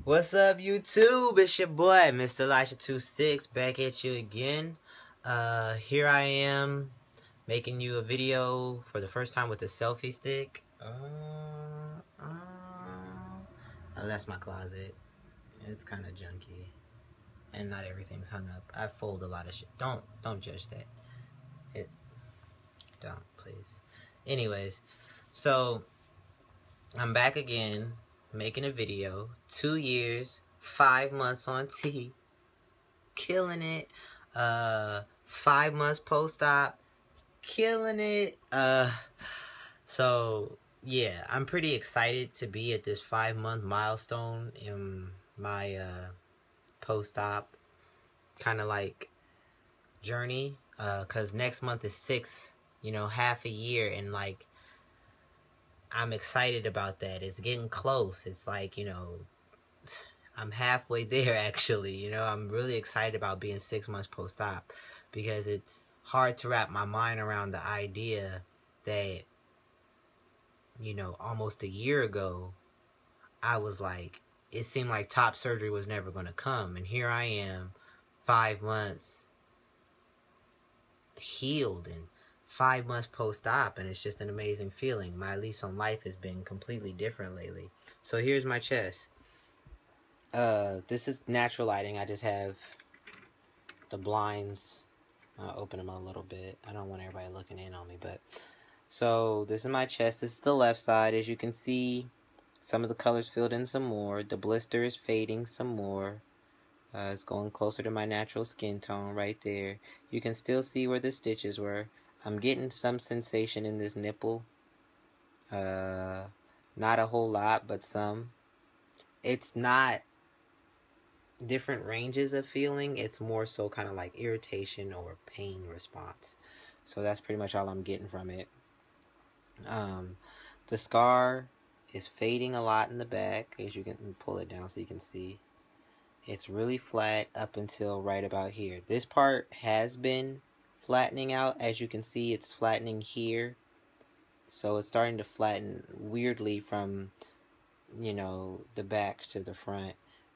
What's up, YouTube? It's your boy, Mr. Elisha26, back at you again. Here I am, making you a video for the first time with a selfie stick. That's my closet. It's kind of junky, and not everything's hung up. I fold a lot of shit. Don't judge that. Don't, please. Anyways, so I'm back again, making a video. 2 years, 5 months on T, killing it. 5 months post-op, killing it. So yeah, I'm pretty excited to be at this 5-month milestone in my post-op kind of like journey. Cause next month is 6, half a year, and like I'm excited about that. It's getting close. It's like, I'm halfway there actually. I'm really excited about being 6 months post-op because it's hard to wrap my mind around the idea that, almost a year ago, I was like, it seemed like top surgery was never going to come. And here I am, 5 months healed and 5 months post-op, and it's just an amazing feeling. My lease on life has been completely different lately. So here's my chest. This is natural lighting. I just have the blinds. I'll open them a little bit. I don't want everybody looking in on me, but so this is my chest. This is the left side. As you can see, some of the colors filled in some more. The blister is fading some more. It's going closer to my natural skin tone right there. You can still see where the stitches were. I'm getting some sensation in this nipple. Not a whole lot, but some. It's not different ranges of feeling. It's more so kind of like irritation or pain response. So that's pretty much all I'm getting from it. The scar is fading a lot in the back. As you can pull it down so you can see. It's really flat up until right about here. This part has been flattening out. As you can see, it's flattening here. So it's starting to flatten weirdly from, the back to the front.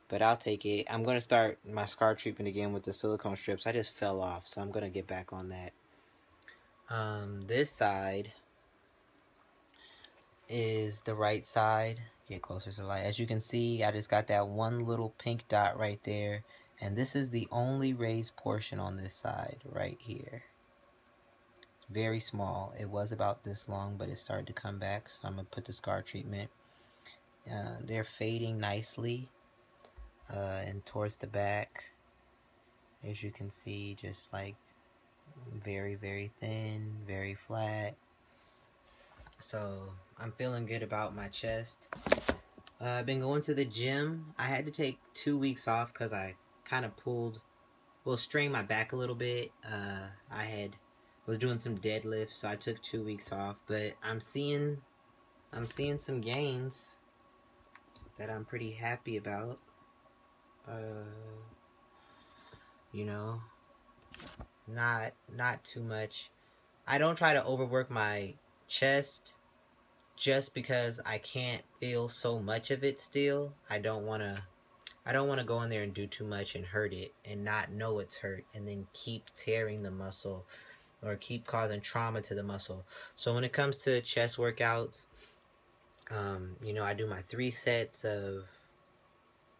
But I'll take it. I'm going to start my scar treatment again with the silicone strips. I just fell off, so I'm going to get back on that. This side is the right side. Get closer to the light. As you can see, I just got that one little pink dot right there. And this is the only raised portion on this side right here. Very small. It was about this long, but it started to come back. So I'm going to put the scar treatment. They're fading nicely. And towards the back, as you can see, just like very, very thin, very flat. So I'm feeling good about my chest. I've been going to the gym. I had to take 2 weeks off because I kind of strained my back a little bit. I was doing some deadlifts, so I took 2 weeks off. But I'm seeing some gains that I'm pretty happy about. Not too much. I don't try to overwork my chest just because I can't feel so much of it still. I don't want to go in there and do too much and hurt it and not know it's hurt and then keep tearing the muscle or keep causing trauma to the muscle. So when it comes to chest workouts, I do my 3 sets of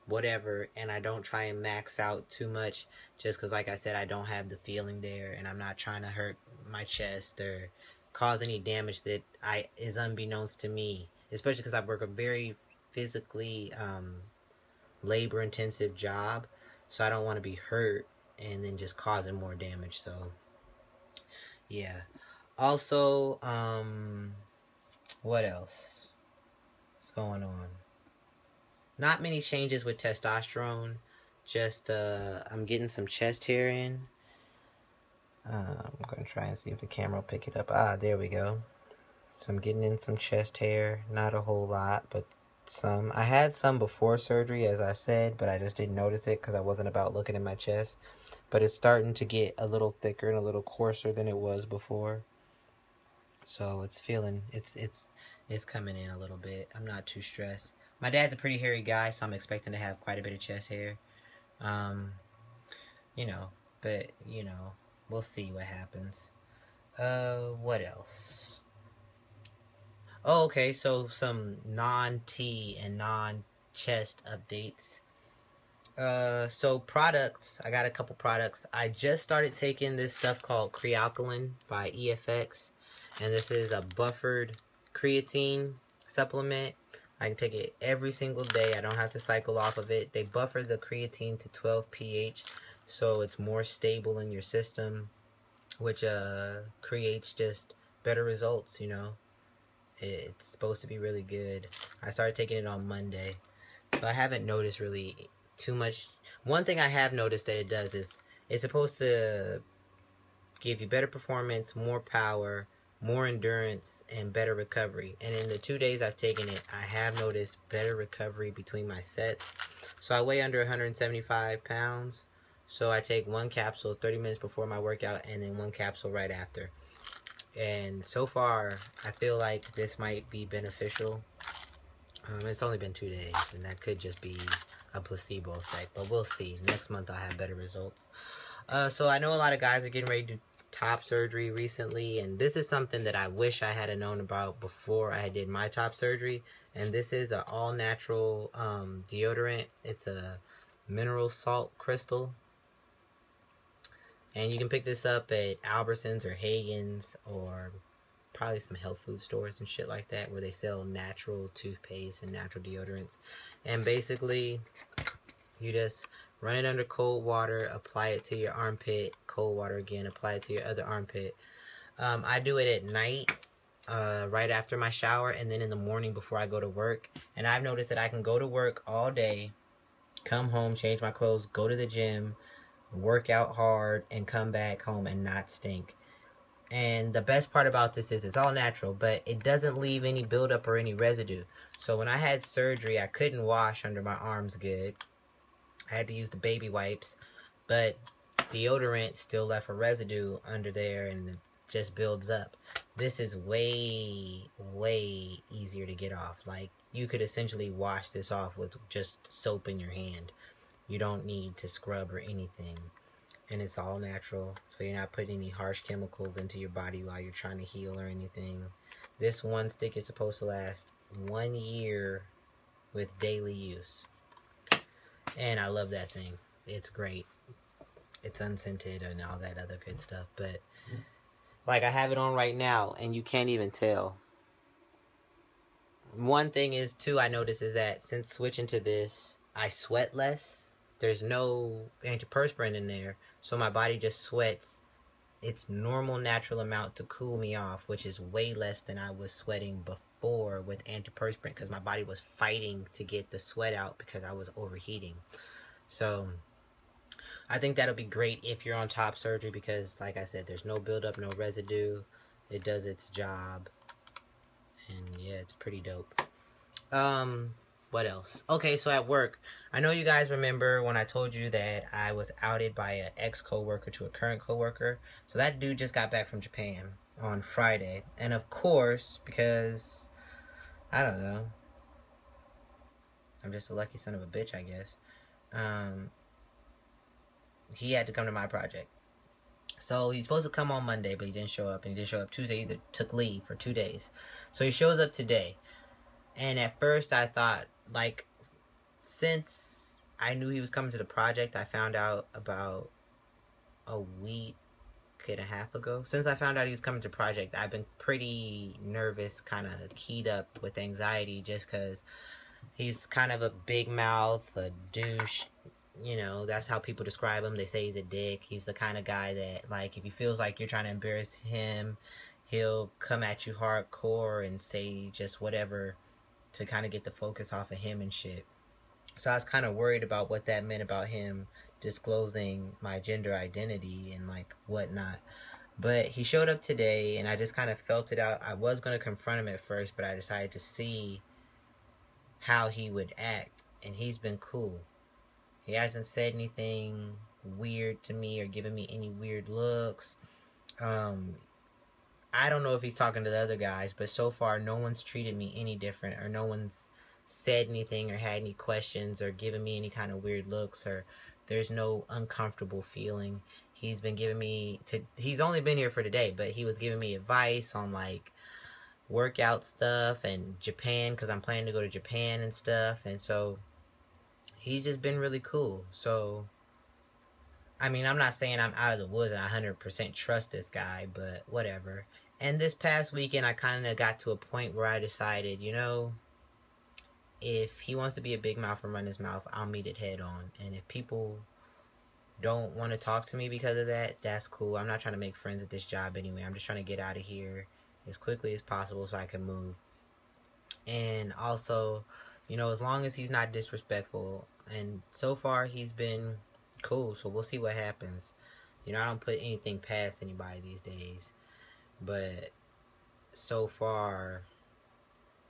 whatever, and I don't try and max out too much just because, like I said, I don't have the feeling there, and I'm not trying to hurt my chest or cause any damage that is unbeknownst to me, especially because I work a very physically labor intensive job, so I don't want to be hurt and then just causing more damage. So yeah. Also, what else? What's going on? Not many changes with testosterone. Just, I'm getting some chest hair in. I'm going to try and see if the camera will pick it up. Ah, there we go. So I'm getting in some chest hair. Not a whole lot, but some. I had some before surgery, as I've said, but I just didn't notice it because I wasn't about looking at my chest. But it's starting to get a little thicker and a little coarser than it was before. So it's coming in a little bit. I'm not too stressed. My dad's a pretty hairy guy, so I'm expecting to have quite a bit of chest hair. Um, you know, but we'll see what happens. What else? Oh, okay, so some non-T and non-chest updates. So products, I got a couple products. I just started taking this stuff called Crealkaline by EFX, and this is a buffered creatine supplement. I can take it every single day. I don't have to cycle off of it. They buffer the creatine to 12 pH, so it's more stable in your system, which creates just better results, It's supposed to be really good. I started taking it on Monday. So I haven't noticed really too much. One thing I have noticed that it does is it's supposed to give you better performance, more power, more endurance, and better recovery. And in the 2 days I've taken it, I have noticed better recovery between my sets. So I weigh under 175 pounds. So I take one capsule 30 minutes before my workout and then one capsule right after. And so far, I feel like this might be beneficial. It's only been 2 days, and that could just be a placebo effect, but we'll see. Next month I'll have better results. So I know a lot of guys are getting ready to do top surgery recently, and this is something that I wish I had known about before I did my top surgery. And this is an all-natural deodorant. It's a mineral salt crystal. And you can pick this up at Albertsons or Hagen's or probably some health food stores and shit like that where they sell natural toothpaste and natural deodorants. And basically, you just run it under cold water, apply it to your armpit, cold water again, apply it to your other armpit. I do it at night, right after my shower, and then in the morning before I go to work. And I've noticed that I can go to work all day, come home, change my clothes, go to the gym, work out hard, and come back home and not stink. And the best part about this is it's all natural, but it doesn't leave any buildup or any residue. So when I had surgery, I couldn't wash under my arms good. I had to use the baby wipes, but deodorant still left a residue under there and it just builds up. This is way, way easier to get off. Like, you could essentially wash this off with just soap in your hand. You don't need to scrub or anything. And it's all natural, so you're not putting any harsh chemicals into your body while you're trying to heal or anything. This one stick is supposed to last 1 year with daily use. And I love that thing. It's great. It's unscented and all that other good stuff. But, like, I have it on right now, and you can't even tell. One thing is, too, I noticed is that since switching to this, I sweat less. There's no antiperspirant in there, so my body just sweats its normal natural amount to cool me off, which is way less than I was sweating before with antiperspirant because my body was fighting to get the sweat out because I was overheating. So I think that'll be great if you're on top surgery because, like I said, there's no buildup, no residue. It does its job. And yeah, it's pretty dope. What else? Okay, so at work, I know you guys remember when I told you that I was outed by an ex-coworker to a current coworker. So that dude just got back from Japan on Friday. And of course, because, I don't know, I'm just a lucky son of a bitch, I guess. He had to come to my project. So he's supposed to come on Monday, but he didn't show up. And he didn't show up Tuesday either. Took leave for 2 days. So he shows up today. And at first I thought, like, since I knew he was coming to the project, I found out about a week and a half ago. Since I found out he was coming to the project, I've been pretty nervous, kind of keyed up with anxiety just because he's kind of a big mouth, a douche. That's how people describe him. They say he's a dick. He's the kind of guy that, like, if he feels like you're trying to embarrass him, he'll come at you hardcore and say just whatever to kind of get the focus off of him and shit. So I was kind of worried about what that meant about him disclosing my gender identity and, like, whatnot. But he showed up today, and I just kind of felt it out. I was going to confront him at first, but I decided to see how he would act, and he's been cool. He hasn't said anything weird to me or given me any weird looks. I don't know if he's talking to the other guys, but so far no one's treated me any different or no one's said anything or had any questions or given me any kind of weird looks, or there's no uncomfortable feeling. He's been giving me he's only been here for today, but he was giving me advice on like workout stuff and Japan, because I'm planning to go to Japan and stuff. And so he's just been really cool. So I mean, I'm not saying I'm out of the woods and I 100% trust this guy, but whatever. And this past weekend, I kind of got to a point where I decided, you know, if he wants to be a big mouth and run his mouth, I'll meet it head on. And if people don't want to talk to me because of that, that's cool. I'm not trying to make friends at this job anyway. I'm just trying to get out of here as quickly as possible so I can move. And also, you know, as long as he's not disrespectful, and so far he's been cool, so we'll see what happens. You know, I don't put anything past anybody these days, but so far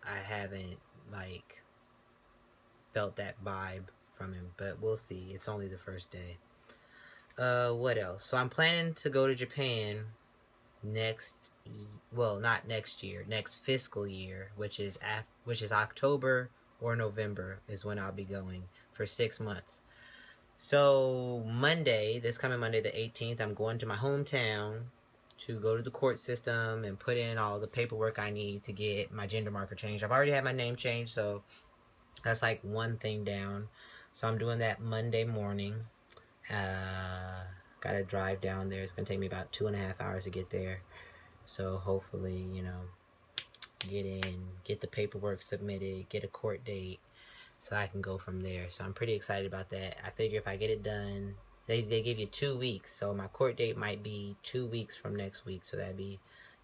I haven't like felt that vibe from him, but we'll see. It's only the first day. What else? So I'm planning to go to Japan next, well, not next year, next fiscal year, which is October or November is when I'll be going for 6 months. So Monday, this coming Monday the 18th, I'm going to my hometown to go to the court system and put in all the paperwork I need to get my gender marker changed. I've already had my name changed, so that's like one thing down. So I'm doing that Monday morning. Gotta drive down there. It's gonna take me about 2.5 hours to get there. So hopefully, you know, get the paperwork submitted, get a court date, so I can go from there. So I'm pretty excited about that. I figure if I get it done, they give you 2 weeks. So my court date might be 2 weeks from next week. So that'd be,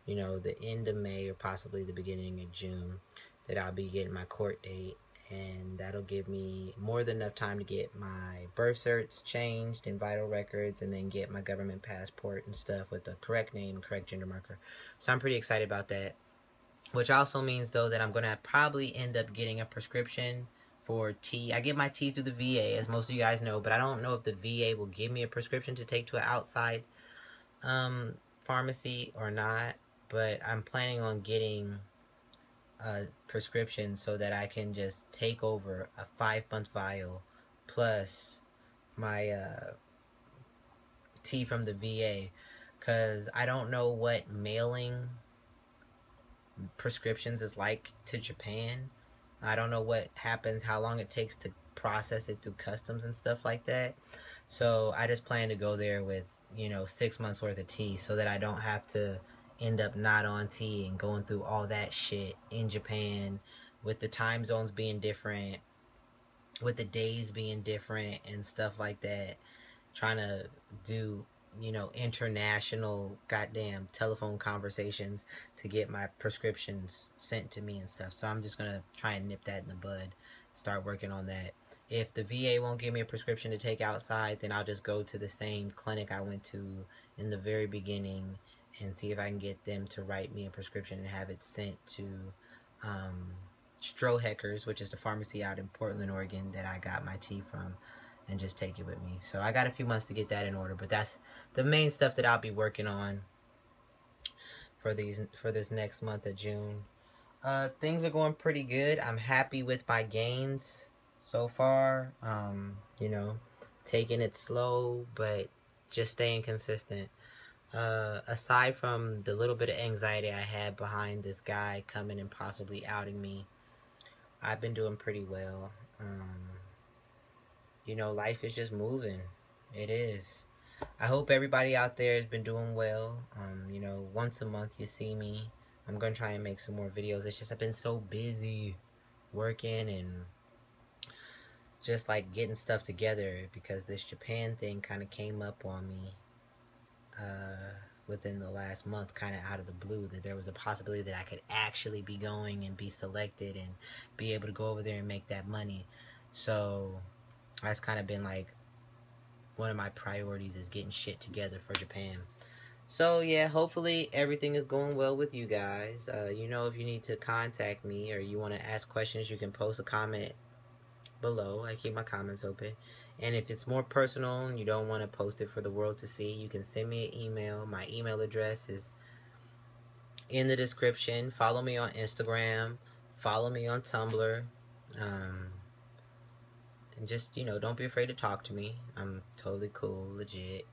you know, the end of May or possibly the beginning of June that I'll be getting my court date. And that'll give me more than enough time to get my birth certs changed and vital records, and then get my government passport and stuff with the correct name and correct gender marker. So I'm pretty excited about that. Which also means, though, that I'm going to probably end up getting a prescription for tea. I get my tea through the VA, as most of you guys know, but I don't know if the VA will give me a prescription to take to an outside pharmacy or not. But I'm planning on getting a prescription so that I can just take over a 5-month vial plus my tea from the VA, because I don't know what mailing prescriptions is like to Japan. I don't know what happens, how long it takes to process it through customs and stuff like that. So I just plan to go there with, you know, 6 months worth of tea so that I don't have to end up not on tea and going through all that shit in Japan, with the time zones being different, with the days being different and stuff like that, trying to do, you know, international goddamn telephone conversations to get my prescriptions sent to me and stuff. So I'm just gonna try and nip that in the bud, start working on that. If the VA won't give me a prescription to take outside, then I'll just go to the same clinic I went to in the very beginning and see if I can get them to write me a prescription and have it sent to Stroheckers, which is the pharmacy out in Portland, Oregon that I got my tea from, and just take it with me. So I got a few months to get that in order, but that's the main stuff that I'll be working on for this next month of June. Things are going pretty good. I'm happy with my gains so far. You know, taking it slow, but just staying consistent. Aside from the little bit of anxiety I had behind this guy coming and possibly outing me, I've been doing pretty well. You know, life is just moving. It is. I hope everybody out there has been doing well. You know, once a month you see me. I'm going to try and make some more videos. It's just I've been so busy working and just like getting stuff together, because this Japan thing kind of came up on me within the last month, kind of out of the blue, that there was a possibility that I could actually be going and be selected and be able to go over there and make that money. So that's kind of been like one of my priorities, is getting shit together for Japan. So yeah, hopefully everything is going well with you guys. You know, if you need to contact me or you want to ask questions, you can post a comment below. I keep my comments open. And if it's more personal and you don't want to post it for the world to see, you can send me an email. My email address is in the description. Follow me on Instagram. Follow me on Tumblr. Um, and just, don't be afraid to talk to me. I'm totally cool, legit.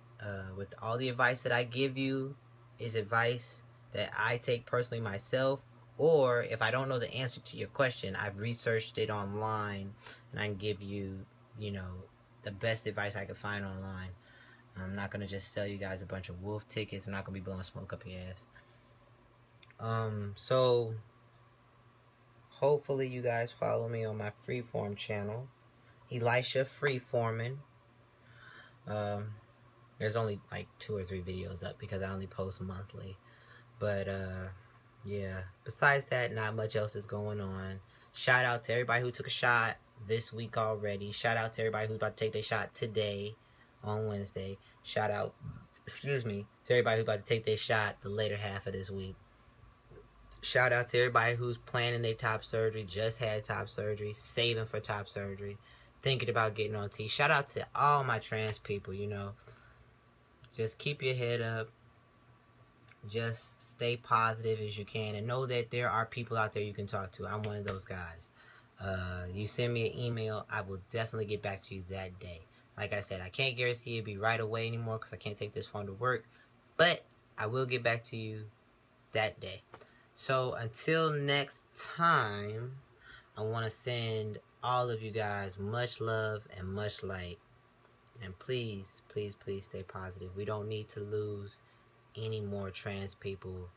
With all the advice that I give you is advice that I take personally myself, or if I don't know the answer to your question, I've researched it online and I can give you, the best advice I can find online. I'm not gonna just sell you guys a bunch of wolf tickets. I'm not gonna be blowing smoke up your ass. So hopefully you guys follow me on my freeform channel, Elisha Freeforming. Um, there's only like 2 or 3 videos up because I only post monthly. But yeah. Besides that, not much else is going on. Shout out to everybody who took a shot this week already. Shout out to everybody who's about to take their shot today on Wednesday. Shout out, excuse me, to everybody who's about to take their shot the later half of this week. Shout out to everybody who's planning their top surgery, just had top surgery, saving for top surgery, thinking about getting on T. Shout out to all my trans people, Just keep your head up. Just stay positive as you can and know that there are people out there you can talk to. I'm one of those guys. You send me an email, I will definitely get back to you that day. Like I said, I can't guarantee it'll be right away anymore because I can't take this phone to work, but I will get back to you that day. So until next time, I want to send all of you guys much love and much light. And please, please, please stay positive. We don't need to lose any more trans people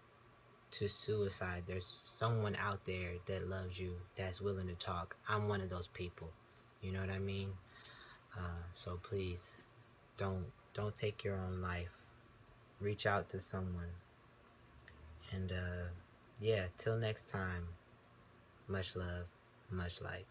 to suicide. There's someone out there that loves you, that's willing to talk. I'm one of those people. You know what I mean? So please, don't take your own life. Reach out to someone. And yeah, till next time. Much love, much light.